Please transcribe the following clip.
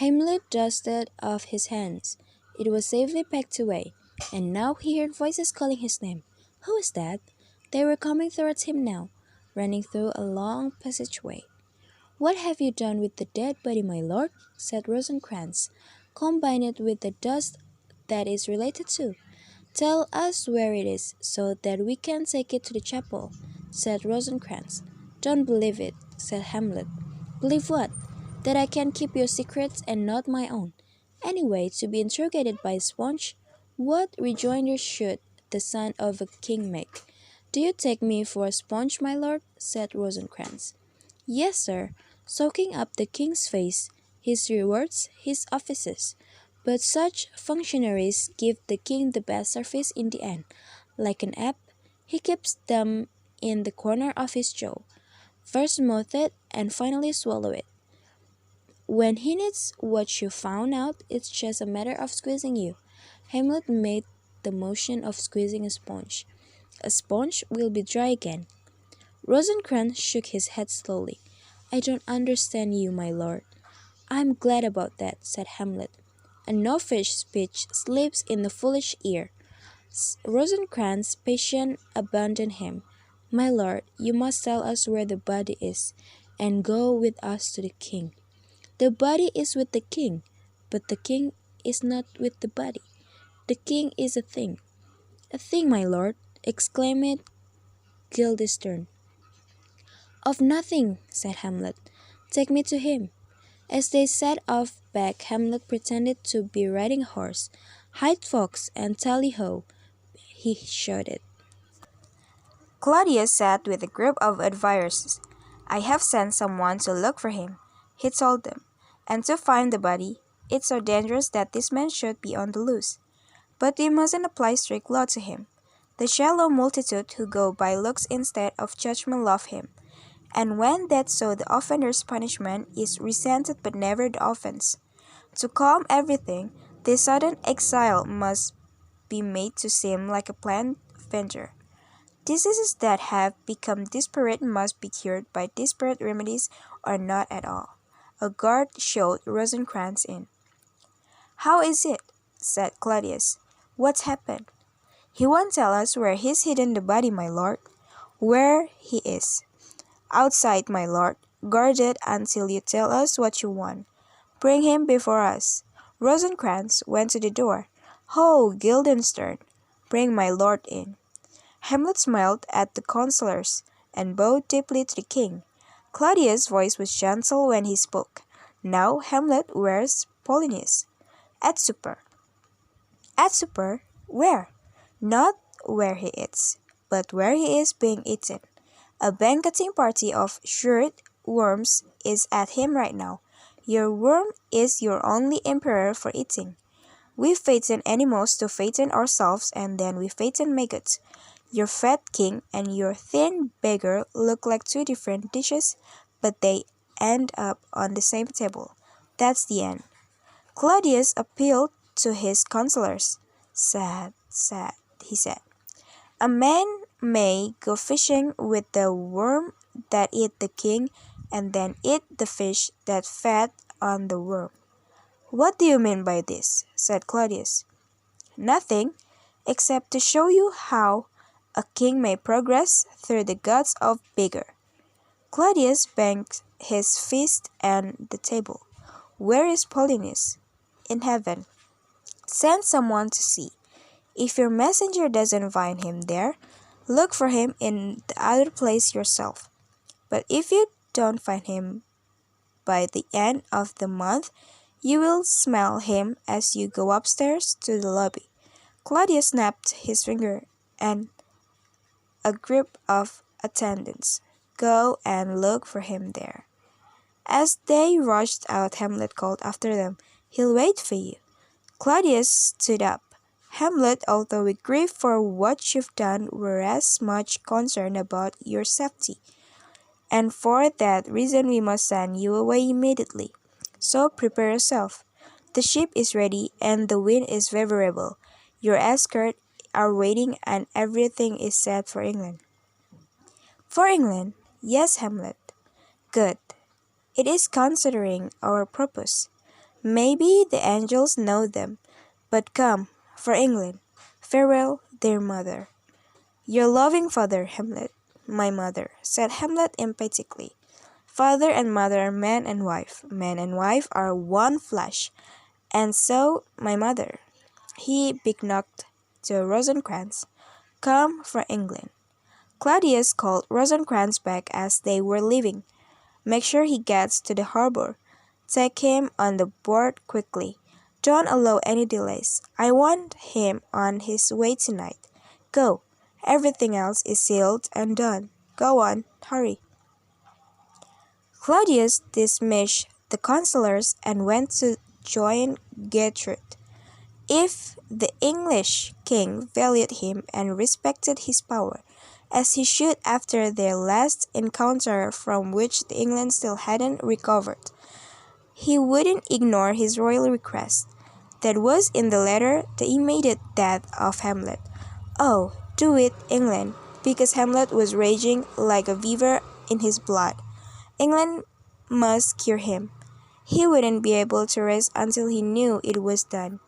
Hamlet dusted off his hands. It was safely packed away, and now he heard voices calling his name. Who is that? They were coming towards him now, running through a long passageway. What have you done with the dead body, my lord? Said Rosencrantz. Combine it with the dust that is related to. Tell us where it is, so that we can take it to the chapel, said Rosencrantz. Don't believe it, said Hamlet. Believe what? That I can keep your secrets and not my own. Anyway, to be interrogated by a sponge, what rejoinder should the son of a king make? Do you take me for a sponge, my lord? Said Rosencrantz. Yes, sir, soaking up the king's face, his rewards, his offices. But such functionaries give the king the best service in the end. Like an ape, he keeps them in the corner of his jaw. First smooth it and finally swallow it. When he needs what you found out, it's just a matter of squeezing you. Hamlet made the motion of squeezing a sponge. A sponge will be dry again. Rosencrantz shook his head slowly. I don't understand you, my lord. I'm glad about that, said Hamlet. A no-fish speech slips in the foolish ear. Rosencrantz' patience abandoned him. My lord, you must tell us where the body is, and go with us to the king. The body is with the king, but the king is not with the body. The king is a thing. A thing, my lord, exclaimed Guildenstern. Of nothing, said Hamlet. Take me to him. As they set off back, Hamlet pretended to be riding a horse. Hide fox and tally-ho, he shouted. Claudius sat with a group of advisers. I have sent someone to look for him, he told them, and to find the body. It's so dangerous that this man should be on the loose. But we mustn't apply strict law to him. The shallow multitude who go by looks instead of judgment love him. And when that's so, the offender's punishment is resented but never the offense. To calm everything, this sudden exile must be made to seem like a planned venture. Diseases that have become disparate must be cured by disparate remedies or not at all. A guard showed Rosencrantz in. How is it? Said Claudius. What's happened? He won't tell us where he's hidden the body, my lord. Where he is. Outside, my lord, guarded until you tell us what you want. Bring him before us. Rosencrantz went to the door. Ho, Guildenstern, bring my lord in. Hamlet smiled at the councillors and bowed deeply to the king. Claudius' voice was gentle when he spoke. Now, Hamlet, where's Polonius? At supper. At supper? Where? Not where he eats, but where he is being eaten. A banqueting party of shredded worms is at him right now. Your worm is your only emperor for eating. We fatten animals to fatten ourselves, and then we fatten maggots. Your fat king and your thin beggar look like two different dishes, but they end up on the same table. That's the end. Claudius appealed to his councillors. Sad, he said. A man may go fishing with the worm that ate the king, and then eat the fish that fed on the worm. What do you mean by this? Said Claudius. Nothing, except to show you how a king may progress through the gods of vigor. Claudius banged his fist on the table. Where is Polonius? In heaven. Send someone to see. If your messenger doesn't find him there, look for him in the other place yourself. But if you don't find him by the end of the month, you will smell him as you go upstairs to the lobby. Claudius snapped his finger, and a group of attendants. Go and look for him there. As they rushed out, Hamlet called after them, He'll wait for you. Claudius stood up. Hamlet, although we grieve for what you've done, we're as much concerned about your safety. And for that reason we must send you away immediately. So prepare yourself. The ship is ready and the wind is favorable. Your escort are waiting and everything is set for England. For England? Yes, Hamlet. Good. It is considering our purpose. Maybe the angels know them, but come, for England. Farewell, dear mother. Your loving father, Hamlet. My mother, said Hamlet emphatically. Father and mother are man and wife. Man and wife are one flesh. And so, my mother. He big-knocked to Rosencrantz. Come for England. Claudius called Rosencrantz back as they were leaving. Make sure he gets to the harbor. Take him on the board quickly. Don't allow any delays. I want him on his way tonight. Go. Everything else is sealed and done. Go on, hurry. Claudius dismissed the councillors and went to join Gertrude. If the English king valued him and respected his power, as he should after their last encounter from which the England still hadn't recovered, he wouldn't ignore his royal request. That was in the letter the immediate death of Hamlet. Oh, do it, England, because Hamlet was raging like a fever in his blood. England must cure him. He wouldn't be able to rest until he knew it was done.